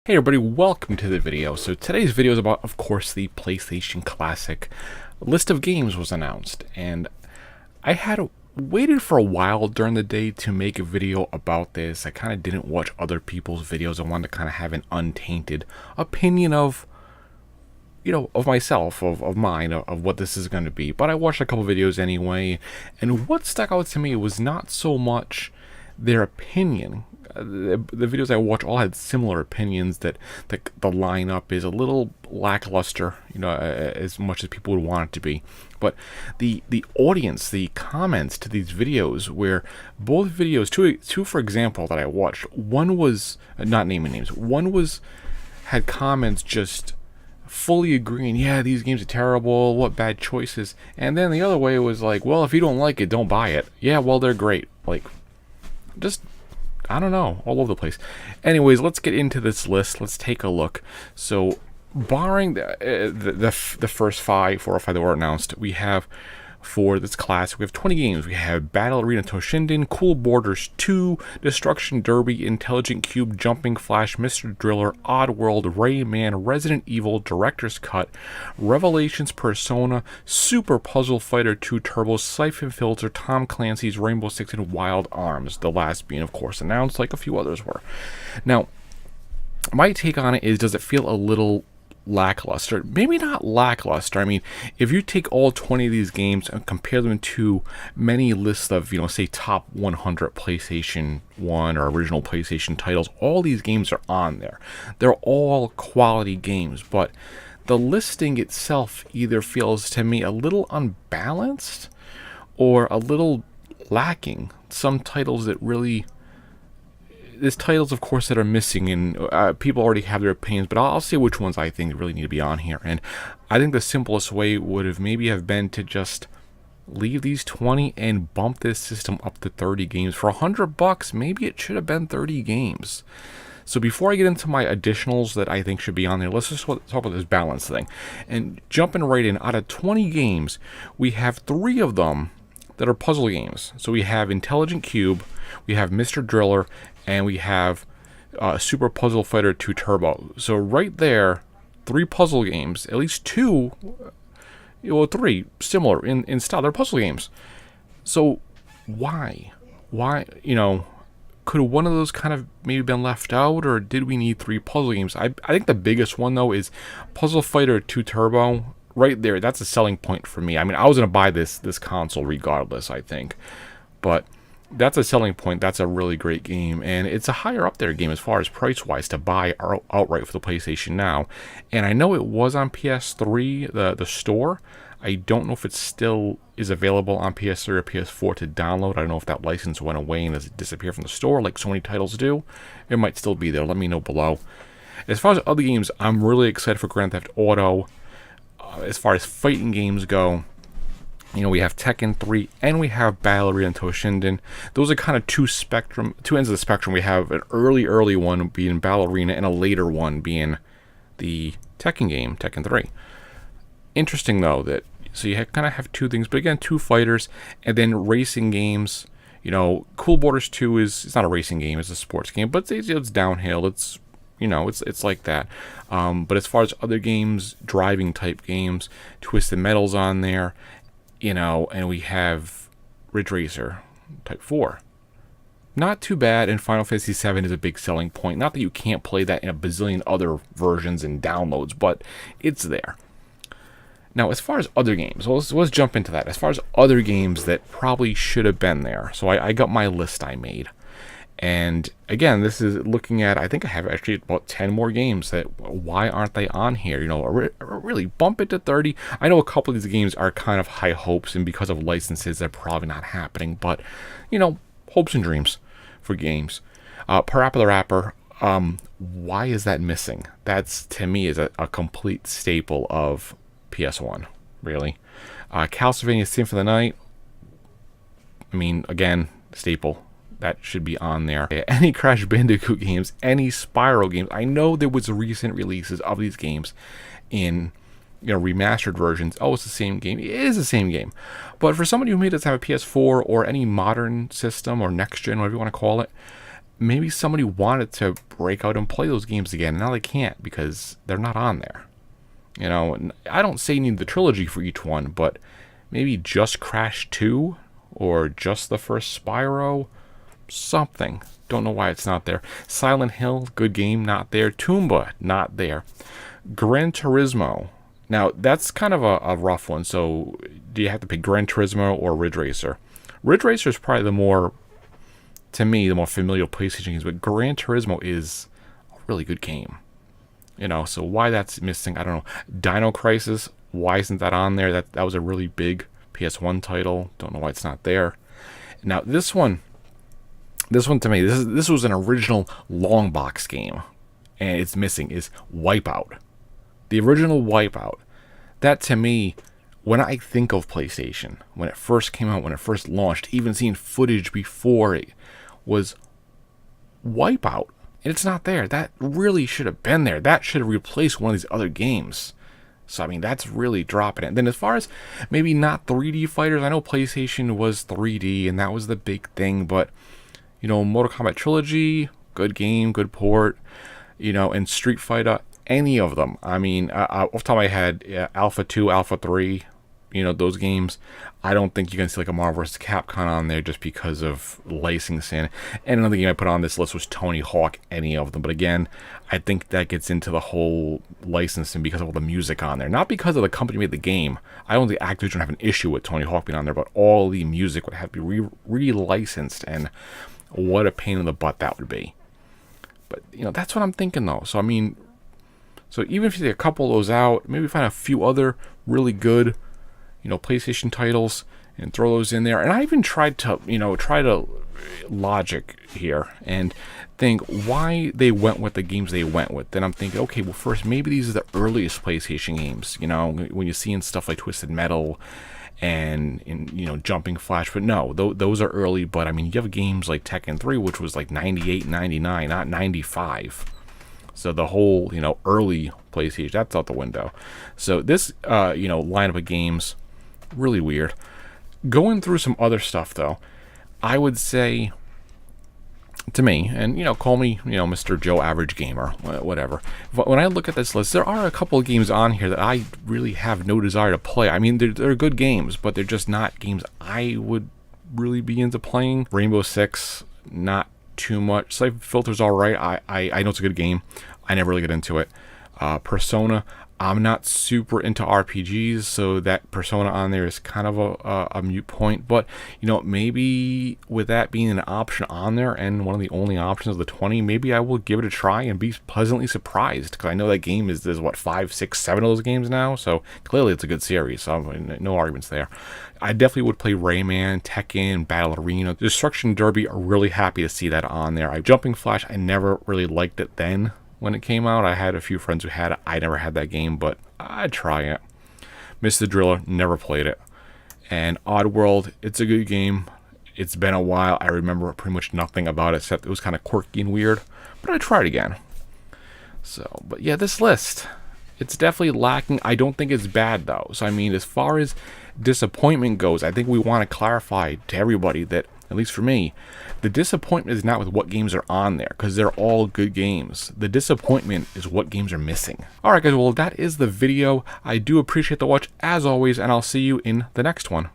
Hey everybody, welcome to the video. So today's video is about, of course, the PlayStation Classic list of games was announced, and I had waited for a while during the day to make a video about this. I kind of didn't watch other people's videos. I wanted to kind of have an untainted opinion of, of myself, of mine, of what this is going to be. But I watched a couple videos anyway, and what stuck out to me was not so much their opinion. The videos I watch all had similar opinions that the lineup is a little lackluster, as much as people would want it to be. But the audience, the comments to these videos, where both videos, two for example that I watched, one was not naming names, had comments just fully agreeing, yeah, these games are terrible, what bad choices, and then the other way was like, well, if you don't like it, don't buy it. Yeah, well, they're great. Like, just, I don't know, all over the place. Anyways, let's get into this list. Let's take a look. So, barring the first four or five that were announced, we have, for this class, we have 20 games. We have Battle Arena Toshinden, Cool Borders 2, Destruction Derby, Intelligent Cube, Jumping Flash, Mr. Driller, Oddworld, Rayman, Resident Evil, Director's Cut, Revelations Persona, Super Puzzle Fighter 2 Turbo, Siphon Filter, Tom Clancy's Rainbow Six, and Wild Arms, the last being, of course, announced like a few others were. Now, my take on it is, does it feel a little lackluster? Maybe not lackluster. I mean, if you take all 20 of these games and compare them to many lists of, say, top 100 PlayStation 1 or original PlayStation titles, all these games are on there. They're all quality games, but the listing itself either feels to me a little unbalanced or a little lacking. Some titles that really... There's titles, of course, that are missing, and people already have their opinions, but I'll say which ones I think really need to be on here. And I think the simplest way would have been to just leave these 20 and bump this system up to 30 games. For $100, maybe it should have been 30 games. So before I get into my additionals that I think should be on there, let's just talk about this balance thing. And jumping right in, out of 20 games, we have 3 of them that are puzzle games. So we have Intelligent Cube, we have Mr. Driller, and we have Super Puzzle Fighter 2 Turbo. So right there, 3 puzzle games, at least 2, 3 similar in style. They're puzzle games. So why? Could one of those kind of maybe been left out, or did we need 3 puzzle games? I think the biggest one, though, is Puzzle Fighter 2 Turbo. Right there, that's a selling point for me. I mean, I was going to buy this console regardless, I think. But that's a selling point. That's a really great game, and it's a higher up there game as far as price-wise to buy outright for the PlayStation Now. And I know it was on PS3, the store. I don't know if it still is available on PS3 or PS4 to download. I don't know if that license went away and does it disappear from the store like so many titles do. It might still be there. Let me know below. As far as other games, I'm really excited for Grand Theft Auto. As far as fighting games go, we have Tekken 3 and we have Battle Arena and Toshinden. Those are kind of two ends of the spectrum. We have an early one being Battle Arena and a later one being the Tekken game, Tekken 3. Interesting though so you kind of have 2 things, but again, 2 fighters, and then racing games. Cool Borders 2 it's not a racing game, it's a sports game, but it's downhill. It's like that. But as far as other games, driving type games, Twisted Metal's on there, and we have Ridge Racer Type 4. Not too bad, and Final Fantasy VII is a big selling point. Not that you can't play that in a bazillion other versions and downloads, but it's there. Now, as far as other games, let's jump into that. As far as other games that probably should have been there. So I got my list I made. And again, this is looking at, I think I have actually about 10 more games that, why aren't they on here? Really bump it to 30. I know a couple of these games are kind of high hopes, and because of licenses, they're probably not happening. But, hopes and dreams for games. Parappa the Rapper, why is that missing? That's, to me, is a complete staple of PS1, really. Castlevania Symphony of the Night, I mean, again, staple. That should be on there. Any Crash Bandicoot games, any Spyro games. I know there was recent releases of these games in remastered versions. Oh, it's the same game. It is the same game. But for somebody who may just have a PS4 or any modern system or next gen, whatever you want to call it, maybe somebody wanted to break out and play those games again. Now they can't because they're not on there. You know, I don't say you need the trilogy for each one, but maybe just Crash 2 or just the first Spyro, something. Don't know why it's not there. Silent Hill, good game, not there. Toomba, not there. Gran Turismo. Now, that's kind of a rough one. So, do you have to pick Gran Turismo or Ridge Racer? Ridge Racer is probably the more, to me, the more familiar PlayStation games, but Gran Turismo is a really good game. You know, so why that's missing, I don't know. Dino Crisis, why isn't that on there? That was a really big PS1 title. Don't know why it's not there. Now, this one to me, this was an original long box game, and it's missing is Wipeout. The original Wipeout. That to me, when I think of PlayStation, when it first came out, when it first launched, even seeing footage before it, was Wipeout. And it's not there. That really should have been there. That should have replaced one of these other games. So, I mean, that's really dropping it. And then as far as maybe not 3D fighters, I know PlayStation was 3D, and that was the big thing, but, you know, Mortal Kombat Trilogy, good game, good port, you know, and Street Fighter, any of them. I mean, off the top of my head, Alpha 2, Alpha 3, you know, those games, I don't think you can see like a Marvel vs. Capcom on there just because of licensing. And another game I put on this list was Tony Hawk, any of them. But again, I think that gets into the whole licensing because of all the music on there. Not because of the company who made the game. I don't think Activision would have an issue with Tony Hawk being on there, but all the music would have to be re-licensed, and what a pain in the butt that would be. But, you know, that's what I'm thinking, though. So, I mean, so even if you take a couple of those out, maybe find a few other really good, you know, PlayStation titles and throw those in there. And I even tried to, you know, logic here and think why they went with the games they went with. Then I'm thinking, okay, well, first, maybe these are the earliest PlayStation games, you know, when you're seeing stuff like Twisted Metal and you know, Jumping Flash. But no, those are early. But I mean, you have games like Tekken 3, which was like 98, 99, not 95. So the whole, you know, early PlayStation, that's out the window. So this, you know, lineup of games, really weird. Going through some other stuff, though, I would say, to me, and, you know, call me, you know, Mr. Joe Average Gamer, whatever. But when I look at this list, there are a couple of games on here that I really have no desire to play. I mean, they're good games, but they're just not games I would really be into playing. Rainbow Six, not too much. Siphon Filter's all right. I know it's a good game. I never really get into it. Persona, I'm not super into RPGs, so that Persona on there is kind of a mute point. But, you know, maybe with that being an option on there and one of the only options of the 20, maybe I will give it a try and be pleasantly surprised, because I know that game is, there's what, 5, 6, 7 of those games now, so clearly it's a good series, so no arguments there. I definitely would play Rayman, Tekken, Battle Arena. Destruction Derby, are really happy to see that on there. Jumping Flash, I never really liked it then. When it came out, I had a few friends who had it. I never had that game, but I'd try it. Mr. Driller, never played it. And Oddworld, it's a good game. It's been a while. I remember pretty much nothing about it, except it was kind of quirky and weird. But I'd try it again. So, but yeah, this list, it's definitely lacking. I don't think it's bad, though. So, I mean, as far as disappointment goes, I think we want to clarify to everybody that, at least for me, the disappointment is not with what games are on there, because they're all good games. The disappointment is what games are missing. Alright guys, well that is the video. I do appreciate the watch as always, and I'll see you in the next one.